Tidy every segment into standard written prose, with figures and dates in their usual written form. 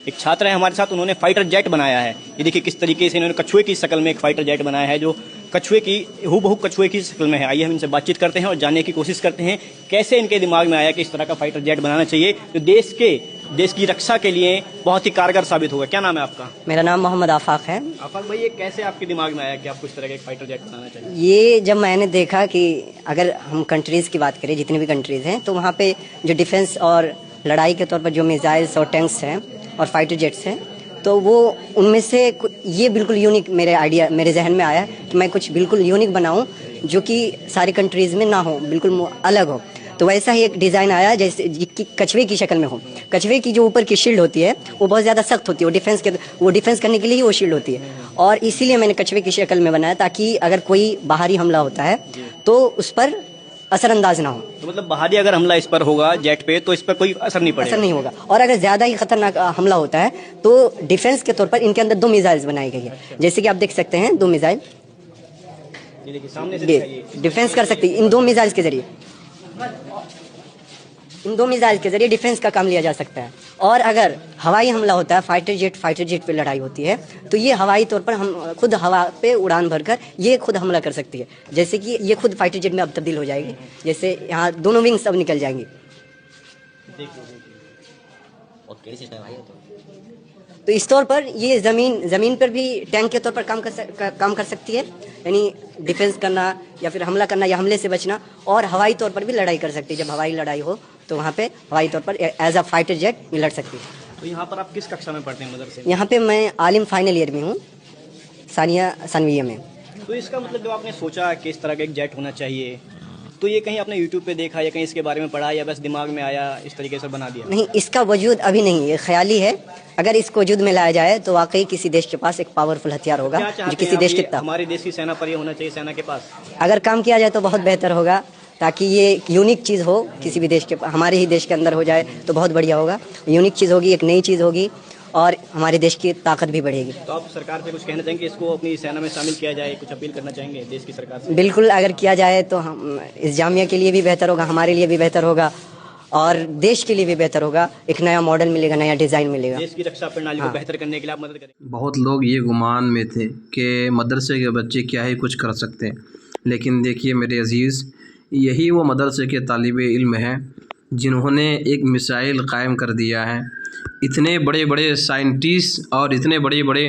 एक छात्र है हमारे साथ, उन्होंने फाइटर जेट बनाया है। ये देखिए किस तरीके से इन्होंने कछुए की शक्ल में एक फाइटर जेट बनाया है, जो कछुए की हूबहू कछुए की शक्ल में है। आइए हम इनसे बातचीत करते हैं और जानने की कोशिश करते हैं कैसे इनके दिमाग में आया कि इस तरह का फाइटर जेट बनाना चाहिए, जो देश की रक्षा के लिए बहुत ही कारगर साबित होगा। क्या नाम है आपका? मेरा नाम मोहम्मद आफाक है। आफाक भाई, ये कैसे आपके दिमाग में आया कि आपको इस तरह का एक फाइटर जेट बनाना चाहिए? ये जब मैंने देखा कि अगर हम कंट्रीज़ की बात करें, जितनी भी कंट्रीज़ हैं, तो वहाँ पे जो डिफेंस और लड़ाई के तौर पर जो मिसाइल्स और टैंक्स हैं और फाइटर जेट्स हैं, तो वो उनमें से ये बिल्कुल यूनिक मेरे जहन में आया कि मैं कुछ बिल्कुल यूनिक बनाऊं जो कि सारी कंट्रीज़ में ना हो, बिल्कुल अलग हो। तो वैसा ही एक डिज़ाइन आया जैसे कि कछुए की शक्ल में हो। कछुए की जो ऊपर की शील्ड होती है वो बहुत ज़्यादा सख्त होती है, वो डिफेंस करने के लिए ही वो शील्ड होती है, और इसीलिए मैंने कछुए की शक्ल में बनाया ताकि अगर कोई बाहरी हमला होता है तो उस पर असरअंदाज ना हो। तो मतलब बाहरी अगर हमला इस पर होगा जेट पे, तो इस पर कोई असर नहीं पड़ेगा? असर नहीं होगा। और अगर ज़्यादा ही खतरनाक हमला होता है तो डिफेंस के तौर पर इनके अंदर 2 मिसाइल्स बनाई गई है। जैसे कि आप देख सकते हैं 2 मिसाइल ये देखिए सामने से दिखाइए। डिफेंस कर सकती है। इन 2 मिसाइल्स के जरिए डिफेंस का काम लिया जा सकता है। और अगर हवाई हमला होता है, फाइटर जेट पे लड़ाई होती है, तो ये हवाई तौर पर हम खुद हवा पे उड़ान भरकर ये खुद हमला कर सकती है। जैसे कि ये खुद फाइटर जेट में अब तब्दील हो जाएगी, जैसे यहाँ दोनों विंग्स अब निकल जाएंगी। तो इस तौर पर ये ज़मीन पर भी टैंक के तौर पर काम कर सकती है, यानी डिफेंस करना या फिर हमला करना या हमले से बचना, और हवाई तौर पर भी लड़ाई कर सकती है। जब हवाई लड़ाई हो तो वहाँ पे हवाई तौर पर एज अ फाइटर जेट लड़ सकती है। तो यहाँ पर आप किस कक्षा में पढ़ते हैं मदरसे में? यहाँ पे मैं आलिम फाइनल ईयर में हूँ, सानविया में। तो इसका मतलब जब आपने सोचा कि इस तरह का एक जेट होना चाहिए, तो ये कहीं आपने यूट्यूब पे देखा या कहीं इसके बारे में पढ़ा, या बस दिमाग में आया इस तरीके से बना दिया? नहीं, इसका वजूद अभी नहीं, ये ख्याली है। अगर इसको वजूद में लाया जाए तो वाकई किसी देश के पास एक पावरफुल हथियार होगा जो किसी देश के हमारे देश की सेना पर ये होना चाहिए, सेना के पास अगर काम किया जाए तो बहुत बेहतर होगा, ताकि ये यूनिक चीज़ हो किसी भी देश के, हमारे ही देश के अंदर हो जाए तो बहुत बढ़िया होगा। यूनिक चीज़ होगी, एक नई चीज़ होगी और हमारे देश की ताकत भी बढ़ेगी। तो आप सरकार से कुछ कहना चाहेंगे, इसको अपनी सेना में शामिल किया जाए, कुछ अपील करना चाहेंगे देश की सरकार से? बिल्कुल, अगर किया जाए तो हम इस जामिया के लिए भी बेहतर होगा, हमारे लिए भी बेहतर होगा और देश के लिए भी बेहतर होगा। एक नया मॉडल मिलेगा, नया डिज़ाइन मिलेगा। देश की रक्षा प्रणाली को बेहतर करने के लिए आप मदद करें। बहुत लोग ये गुमान में थे कि मदरसे के बच्चे क्या ही कुछ कर सकते हैं, लेकिन देखिए मेरे अज़ीज़, यही वो मदरसे के तालिबे इल्म हैं जिन्होंने एक मिसाइल कायम कर दिया है। इतने बड़े बड़े साइंटिस्ट और इतने बड़े बड़े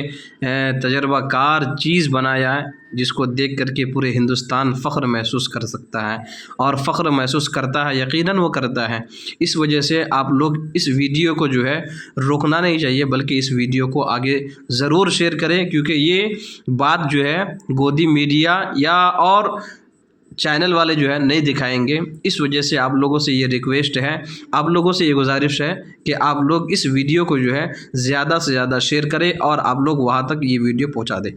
तजर्बाकार चीज़ बनाया है जिसको देख कर के पूरे हिंदुस्तान फ़ख्र महसूस कर सकता है, और फ़ख्र महसूस करता है, यकीनन वो करता है। इस वजह से आप लोग इस वीडियो को जो है रोकना नहीं चाहिए, बल्कि इस वीडियो को आगे ज़रूर शेयर करें, क्योंकि ये बात जो है गोदी मीडिया या और चैनल वाले जो है नहीं दिखाएंगे। इस वजह से आप लोगों से ये रिक्वेस्ट है, आप लोगों से ये गुजारिश है कि आप लोग इस वीडियो को जो है ज़्यादा से ज़्यादा शेयर करें और आप लोग वहाँ तक ये वीडियो पहुँचा दें।